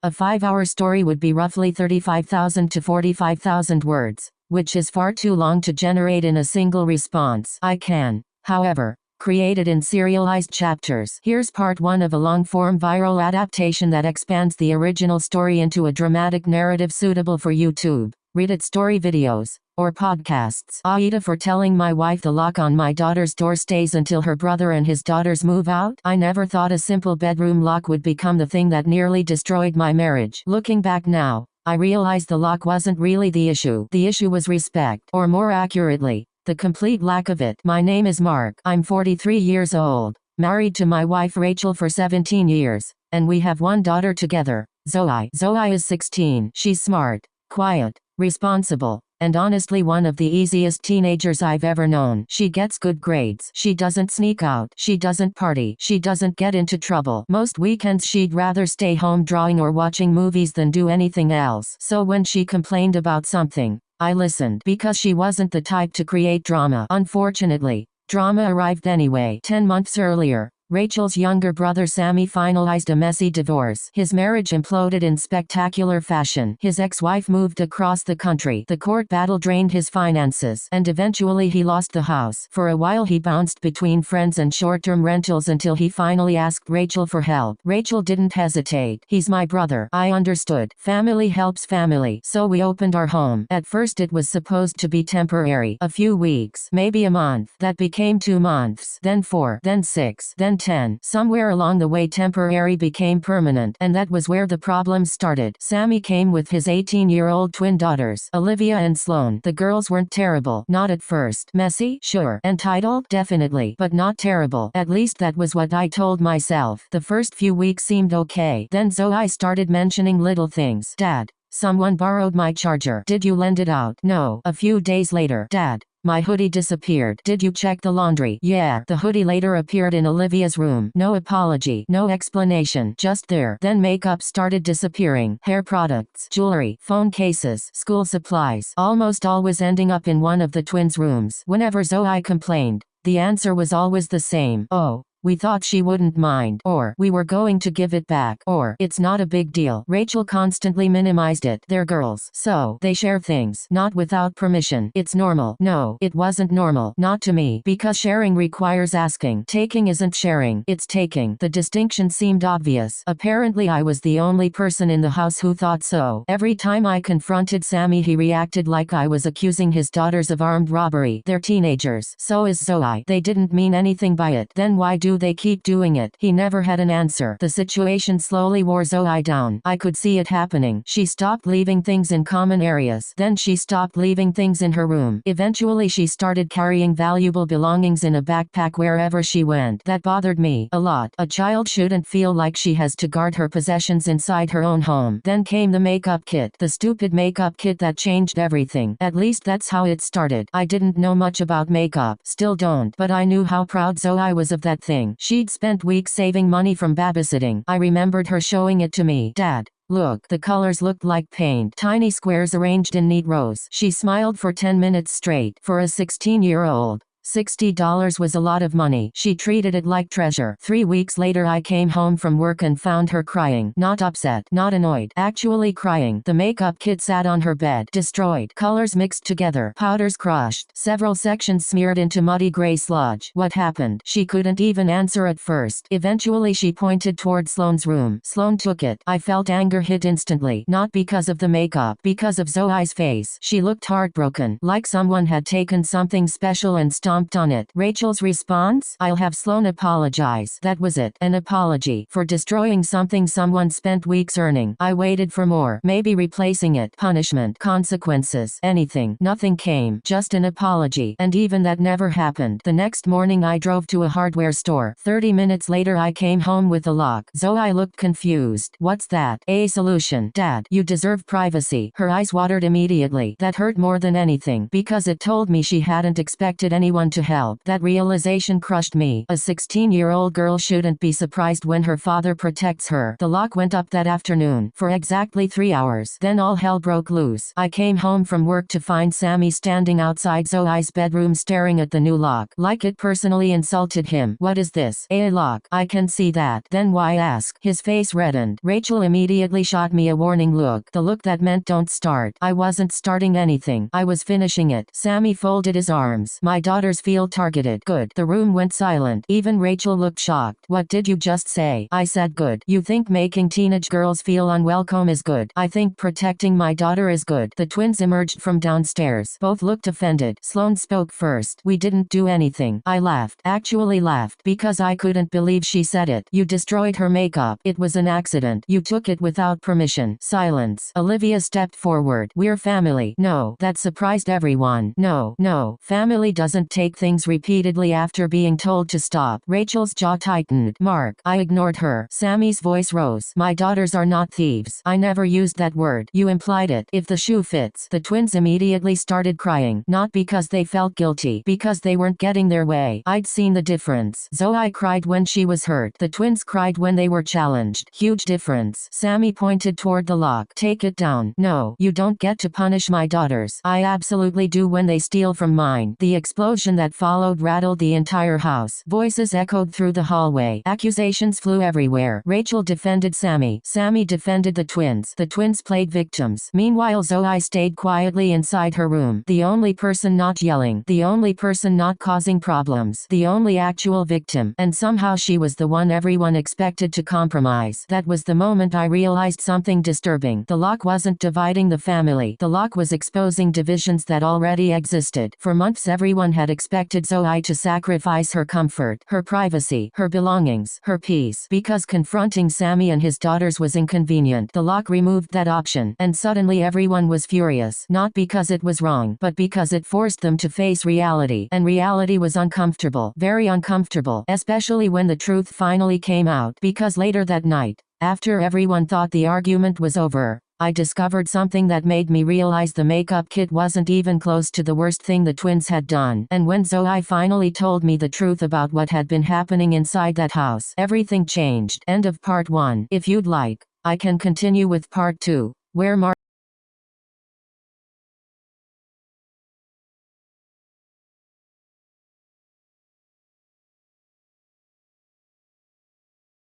A 5-hour story would be roughly 35,000 to 45,000 words, which is far too long to generate in a single response. I can, however, create it in serialized chapters. Here's part 1 of a long-form viral adaptation that expands the original story into a dramatic narrative suitable for YouTube, Reddit story videos, or podcasts. Aida for telling my wife the lock on my daughter's door stays until her brother and his daughters move out. I never thought a simple bedroom lock would become the thing that nearly destroyed my marriage. Looking back now, I realize the lock wasn't really the issue. The issue was respect, or more accurately, the complete lack of it. My name is Mark. I'm 43 years old, married to my wife Rachel for 17 years, and we have one daughter together, Zoe. Zoe is 16. She's smart, quiet, responsible, and honestly one of the easiest teenagers I've ever known. She gets good grades. She doesn't sneak out. She doesn't party. She doesn't get into trouble. Most weekends she'd rather stay home drawing or watching movies than do anything else. So when she complained about something, I listened, because she wasn't the type to create drama. Unfortunately, drama arrived anyway. 10 months earlier, Rachel's younger brother Sammy finalized a messy divorce. His marriage imploded in spectacular fashion. His ex-wife moved across the country. The court battle drained his finances, and eventually he lost the house. For a while he bounced between friends and short-term rentals until he finally asked Rachel for help. Rachel didn't hesitate. He's my brother. I understood. Family helps family. So we opened our home. At first it was supposed to be temporary. A few weeks, maybe a month. That became 2 months, then 4, then 6, then 10. Somewhere along the way temporary became permanent, and that was where the problems started. Sammy came with his 18-year-old twin daughters, Olivia and Sloane. The girls weren't terrible. Not at first. Messy? Sure. Entitled? Definitely. But not terrible. At least that was what I told myself. The first few weeks seemed okay. Then Zoe started mentioning little things. Dad, someone borrowed my charger. Did you lend it out? No. A few days later. Dad, my hoodie disappeared. Did you check the laundry? Yeah. The hoodie later appeared in Olivia's room. No apology. No explanation. Just there. Then makeup started disappearing. Hair products, jewelry, phone cases, school supplies. Almost always ending up in one of the twins' rooms. Whenever Zoe complained, the answer was always the same. Oh, we thought she wouldn't mind, or we were going to give it back, or it's not a big deal. Rachel constantly minimized it. They're girls, so they share things, not without permission. It's normal. No, it wasn't normal. Not to me, because sharing requires asking. Taking isn't sharing, it's taking. The distinction seemed obvious. Apparently I was the only person in the house who thought so. Every time I confronted Sammy he reacted like I was accusing his daughters of armed robbery. They're teenagers. So is Zoe. They didn't mean anything by it. Then why do they keep doing it? He never had an answer. The situation slowly wore Zoe down. I could see it happening. She stopped leaving things in common areas. Then she stopped leaving things in her room. Eventually she started carrying valuable belongings in a backpack wherever she went. That bothered me a lot. A child shouldn't feel like she has to guard her possessions inside her own home. Then came the makeup kit. The stupid makeup kit that changed everything. At least that's how it started. I didn't know much about makeup. Still don't. But I knew how proud Zoe was of that thing. She'd spent weeks saving money from babysitting. I remembered her showing it to me. Dad, look, the colors looked like paint. Tiny squares arranged in neat rows. She smiled for 10 minutes straight. For a 16-year-old, $60 was a lot of money. She treated it like treasure. 3 weeks later I came home from work and found her crying. Not upset, not annoyed, actually crying. The makeup kit sat on her bed. Destroyed. Colors mixed together. Powders crushed. Several sections smeared into muddy gray sludge. What happened? She couldn't even answer at first. Eventually she pointed toward Sloane's room. Sloane took it. I felt anger hit instantly. Not because of the makeup, because of Zoe's face. She looked heartbroken, like someone had taken something special and stomped on it. Rachel's response? I'll have Sloane apologize. That was it. An apology for destroying something someone spent weeks earning. I waited for more. Maybe replacing it. Punishment. Consequences. Anything. Nothing came. Just an apology. And even that never happened. The next morning I drove to a hardware store. 30 minutes later I came home with a lock. Zoe looked confused. What's that? A solution. Dad, you deserve privacy. Her eyes watered immediately. That hurt more than anything, because it told me she hadn't expected anyone anyone to help. That realization crushed me. A 16-year-old girl shouldn't be surprised when her father protects her. The lock went up that afternoon, for exactly 3 hours. Then all hell broke loose. I came home from work to find Sammy standing outside Zoe's bedroom staring at the new lock, like it personally insulted him. What is this? A lock. I can see that. Then why ask? His face reddened. Rachel immediately shot me a warning look. The look that meant don't start. I wasn't starting anything. I was finishing it. Sammy folded his arms. My daughters feel targeted. Good. The room went silent. Even Rachel looked shocked. What did you just say? I said good. You think making teenage girls feel unwelcome is good? I think protecting my daughter is good. The twins emerged from downstairs. Both looked offended. Sloane spoke first. We didn't do anything. I laughed. Actually laughed because I couldn't believe she said it. You destroyed her makeup. It was an accident. You took it without permission. Silence. Olivia stepped forward. We're family. No. That surprised everyone. No. Family doesn't take things repeatedly after being told to stop. Rachel's jaw tightened. Mark. I ignored her. Sammy's voice rose. My daughters are not thieves. I never used that word. You implied it. If the shoe fits. The twins immediately started crying. Not because they felt guilty. Because they weren't getting their way. I'd seen the difference. Zoe cried when she was hurt. The twins cried when they were challenged. Huge difference. Sammy pointed toward the lock. Take it down. No. You don't get to punish my daughters. I absolutely do when they steal from mine. The explosion that followed rattled the entire house. Voices echoed through the hallway. Accusations flew everywhere. Rachel defended Sammy. Sammy defended the twins. The twins played victims. Meanwhile Zoe stayed quietly inside her room. The only person not yelling. The only person not causing problems. The only actual victim. And somehow she was the one everyone expected to compromise. That was the moment I realized something disturbing. The lock wasn't dividing the family. The lock was exposing divisions that already existed. For months everyone had expected Zoe to sacrifice her comfort, her privacy, her belongings, her peace. Because confronting Sammy and his daughters was inconvenient. The lock removed that option. And suddenly everyone was furious. Not because it was wrong, but because it forced them to face reality. And reality was uncomfortable. Very uncomfortable. Especially when the truth finally came out. Because later that night, after everyone thought the argument was over, I discovered something that made me realize the makeup kit wasn't even close to the worst thing the twins had done. And when Zoe finally told me the truth about what had been happening inside that house, everything changed. End of part 1. If you'd like, I can continue with part 2, where Mark